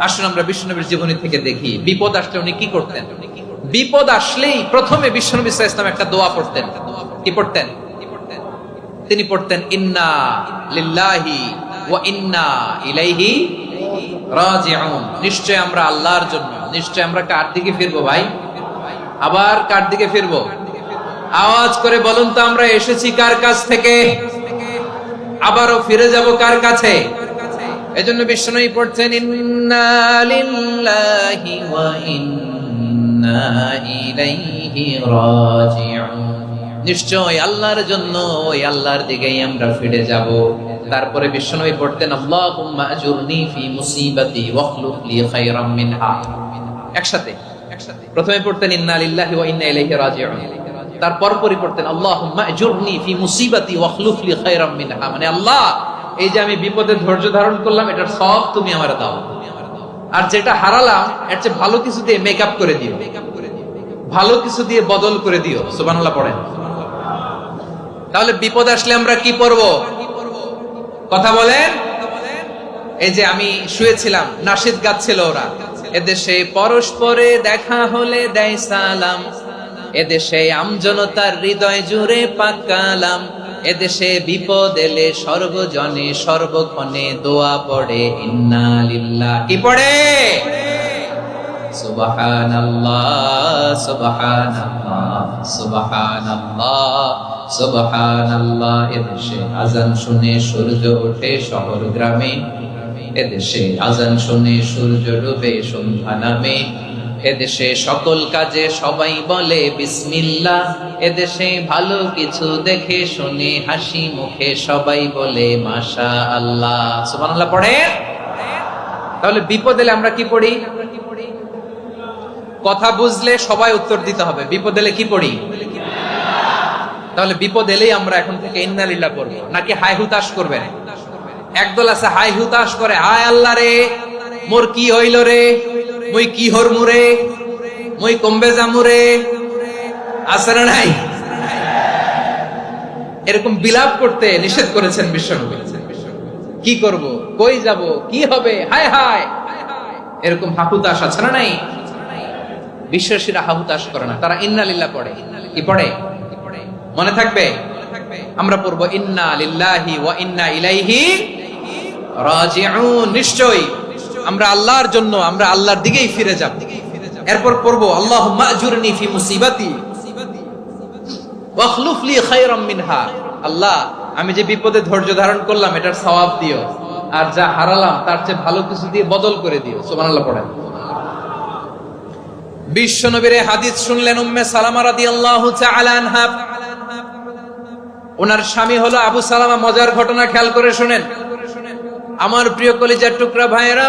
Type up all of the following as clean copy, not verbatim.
আসুন আমরা বিশ্বনবীর জীবনী থেকে দেখি বিপদ আসলে উনি কি করতেন। বিপদ আসলেই প্রথমে বিশ্বনবী সাল্লাল্লাহু আলাইহি ওয়াসাল্লাম একটা দোয়া পড়তেন। কি পড়তেন? তিনি পড়তেন ইন্না লিল্লাহি ওয়া ইন্না ইলাইহি রাজিউন। নিশ্চয় আমরা আল্লাহর জন্য, নিশ্চয় আমরা কার দিকে ফিরবো ভাই? আবার কার দিকে ফিরবো? আওয়াজ করে বলুন তো, আমরা এসেছি কার কাছ থেকে, আবারও ফিরে যাব কার কাছে? এজন্য বিশ্বনবী পড়ছেন ইন্না লিল্লাহি ওয়া ইন্না ইলাইহি রাজিউন। নিশ্চয় আল্লাহর জন্য, ওই আল্লাহর দিকেই আমরা ফিরে যাব। তারপরে বিশ্বনবী পড়তেন আল্লাহুম্মা আজুরনি ফি মুসিবাতি ওয়াখলুফ লি খায়রাম মিনহা। একসাথে প্রথমে পড়তেন ইন্না লিল্লাহি ওয়া ইন্না ইলাইহি রাজিউন, তারপর পড়তেন আল্লাহুম্মা আজুরনি ফি মুসিবাতি ওয়াখলুফ লি খায়রাম মিনহা। মানে আল্লাহ, এই যে আমি বিপদে ধৈর্য ধারণ করলাম, এটার সব তুমি আমারে দাও, আর যেটা হারালাম এর চেয়ে ভালো কিছু দিয়ে মেকআপ করে দিও, ভালো কিছু দিয়ে বদল করে দিও। সুবহানাল্লাহ পড়েন। তাহলে বিপদ আসলে আমরা কি পড়ব? কথা বলেন। এই যে আমি শুয়েছিলাম, নাশিদ গাচ্ছিল ওরা, এদেশে পরস্পরে দেখা হলে দেয় সালাম, এদেশে আমজনতার হৃদয় জুড়ে পাক কালাম, এদেশে বিপদ এলে সর্বজনে সর্বক্ষণে দোয়া পড়ে ইন্না লিল্লাহ। কি পড়ে? সুবহানাল্লাহ সুবহানাল্লাহ সুবহানাল্লাহ সুবহানাল্লাহ। এদেশে আজান শুনে সূর্য ওঠে শহর গ্রামে, এদেশে আজান শুনে সূর্য ডুবে সন্ধ্যা নামে, এদেশে সকল কাজে সবাই বলে বিসমিল্লাহ, এদেশে ভালো কিছু দেখে শুনে হাসি মুখে সবাই বলে মাশাআল্লাহ। সুবহানাল্লাহ পড়ে। তাহলে বিপদ এলে আমরা কি পড়ি? কথা বুঝলে সবাই উত্তর দিতে হবে। বিপদ এলে কি পড়ি? তাহলে বিপদ এলেই আমরা এখন থেকে ইন্না লিল্লাহ পড়ব, নাকি হাই হুতাশ করবেন? একদল আছে হাই হুতাশ করে, হায় আল্লাহ রে মোর কি হইল রে, মুই কি হরমু রে, মুই কমবে জামু রে, আছে না নাই? এরকম বিলাপ করতে নিষেধ করেছেন বিশ্বনবী। কি করব, কই যাব, কি হবে, হায় হায়, এরকম হাহুতাশ আছে না নাই? বিশ্বাসীরা হাহুতাশ করে না, তারা ইন্না লিল্লাহ পড়ে। কি পড়ে? মনে থাকবে? আমরা পড়বো ইন্না লিল্লাহি ওয়া ইন্না ইলাইহি রাজিউন। নিশ্চয়ই আমরা আল্লাহর জন্য, আমরা আল্লাহর দিকেই ফিরে যাব। এরপর পড়বো আল্লাহুম্মা আজুরনি ফি মুসিবাতি ওয়াখলুফ লি খায়রাম মিনহা। আল্লাহ, আমি যে বিপদে ধৈর্য ধারণ করলাম এটার সওয়াব দিও, আর যা হারালাম তার চেয়ে ভালো কিছু দিয়ে বদল করে দিও। সুবহানাল্লাহ পড়েন। বিশ্বনবীর হাদিস শুনলেন উম্মে সালামা রাদিয়াল্লাহু তাআলা আনহা। ওনার স্বামী হলো আবু সালামা। মজার ঘটনা খেয়াল করে শুনেন আমার প্রিয় কলিজার টুকরা ভাইয়েরা।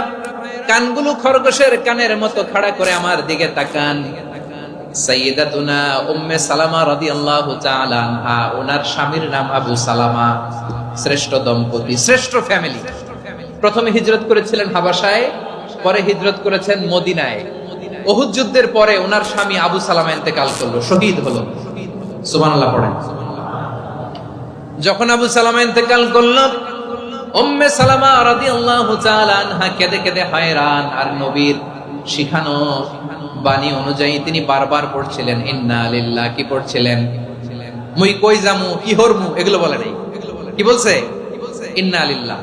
কানগুলো খরগোশের কানের মতো খাড়া করে আমার দিকে তাকান। সাইয়্যিদাতুনা উম্মে সালামা রাদিয়াল্লাহু তাআলা আনহা, ওনার স্বামীর নাম আবু সালামা। শ্রেষ্ঠ দম্পতি, শ্রেষ্ঠ ফ্যামিলি। প্রথমে হিজরত করেছিলেন হাবাসায়, পরে হিজরত করেছেন মদিনায়। উহুদ যুদ্ধের পরে ওনার স্বামী আবু সালামা ইন্তেকাল করলো, শহীদ হলো। সুবহানাল্লাহ পড়েন। যখন আবু সালামা ইন্তেকাল করলো, উম্মে সালামা রাদিয়াল্লাহু তাআলা আনহা কেঁদে কেঁদে হয়রান। আর নবীর শিখানো বাণী অনুযায়ী তিনি বারবার পড়ছিলেন ইন্না লিল্লাহ। কি পড়ছিলেন? মুই কই জামু, কি হরমু, এগুলো বলে নাই। কি বলছে? ইন্না লিল্লাহ।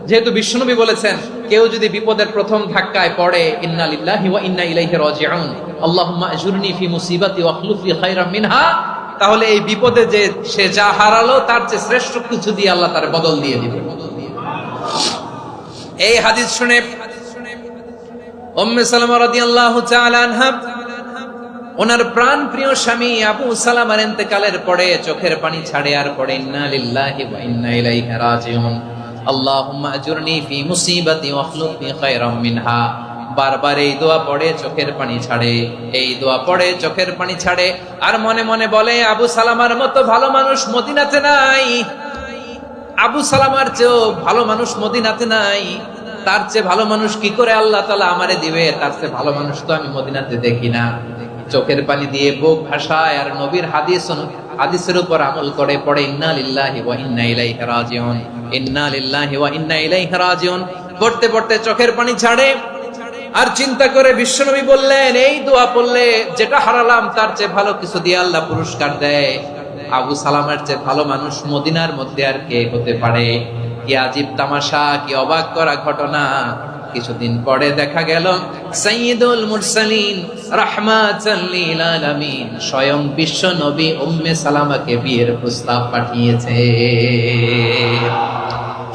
যেহেতু বিশ্বনবী বলেছেন কেউ যদি বিপদের প্রথম ধাক্কায় পড়ে ইন্না লিল্লাহি ওয়া ইন্না ইলাইহি রাজিউন, আল্লাহুম্মা আজুরনি ফি মুসিবাতি ওয়াখলুফ লি খায়রাম মিনহা, তাহলে এই বিপদে যে সে যা হারালো তার চেয়ে শ্রেষ্ঠ কিছু দিয়ে আল্লাহ তার বদল দিয়ে দিবে। এই হাদিস শুনে উম্মে সালামা রাদিয়াল্লাহু তাআলা আনহা ওনার প্রাণ প্রিয় স্বামী আবু সালামার ইন্তেকালের পরে চোখের পানি ছাড়ে, আর পড়ে ইন্না লিল্লাহি ওয়া ইন্না ইলাইহি রাজিউন, আল্লাহুম্মা আজুরনি ফি মুসিবাতি ওয়াখলুফ লি খায়রাম মিনহা। বারবার এই দোয়া পড়ে চোখের পানি ছাড়ে, এই দোয়া পড়ে চোখের পানি ছাড়ে, আর মনে মনে বলে আবু সালামার মতো ভালো মানুষ মদিনাতে নাই, আবু সালামার চেয়েও ভালো মানুষ মদিনাতে নাই, তার চেয়ে ভালো মানুষ কি করে আল্লাহ তাআলা আমারে দিবে, তার চেয়ে ভালো মানুষ তো আমি মদিনাতে দেখি না। চোখের পানি দিয়ে বুক ভাসায় আর নবীর হাদিসের উপর আমল করে পড়ে ইন্না লিল্লাহি ওয়া ইন্না ইলাইহি রাজিউন, ইন্না লিল্লাহি ওয়া ইন্না ইলাইহি রাজিউন। পড়তে পড়তে চোখের পানি ছাড়ে, আর চিন্তা করে বিশ্বনবী বললেন, এই দোয়া পড়লে যেটা হারালাম তার চেয়ে ভালো কিছু দিয়ে আল্লাহ পুরস্কার দেয়। আবু সালামের চেয়ে ভালো মানুষ মদিনার মধ্যে আর কে হতে পারে? কি আজীব তামাশা, কি অবাক করা ঘটনা। কিছুদিন পরে দেখা গেল সাইয়্যিদুল মুরসালিন রাহমাতাল লিল আলামিন স্বয়ং বিশ্ব নবী উম্মে সালামাকে বিয়ের প্রস্তাব পাঠিয়েছে।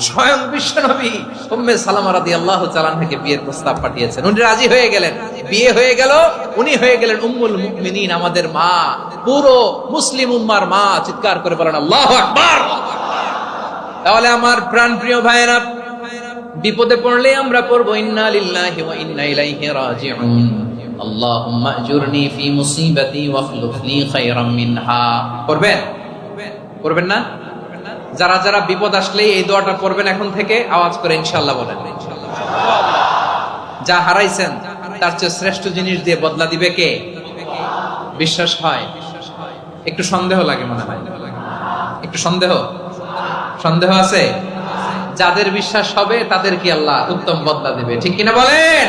স্বয়ং বিশ্ব নবী উম্মে সালামা রাদিয়াল্লাহু তাআলা থেকে বিয়ের প্রস্তাব পাঠিয়েছেন। উনি রাজি হয়ে গেলেন, বিয়ে হয়ে গেল, উনি হয়ে গেলেন উম্মুল মুমিনিন, আমাদের মা, পুরো মুসলিম উম্মার মা। চিৎকার করে বলেন আল্লাহু আকবার। তাহলে আমার প্রাণপ্রিয় ভাইয়েরা, বিপদে পড়লে আমরা পড়বো ইন্না লিল্লাহি ওয়া ইন্না ইলাইহি রাজিউন, আল্লাহুম্মা আজুরনি ফি মুসিবাতি ওয়াখলুফ লি খায়রাম মিনহা। পড়বেন? পড়বেন না? যারা যারা বিপদ আসলে এই দোয়াটা পড়বেন এখন থেকে আওয়াজ করে ইনশাআল্লাহ বলেন। যা হারাইছেন তার চেয়ে শ্রেষ্ঠ জিনিস দিয়ে বদলা দিবে কে? বিশ্বাস হয়? একটু সন্দেহ লাগে মনে হয়, একটু সন্দেহ আছে? যাদের বিশ্বাস হবে তাদের কি আল্লাহ উত্তম বদলা দেবে, ঠিক কিনা বলেন?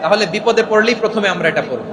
তাহলে বিপদে পড়লেই প্রথমে আমরা এটা পড়ব।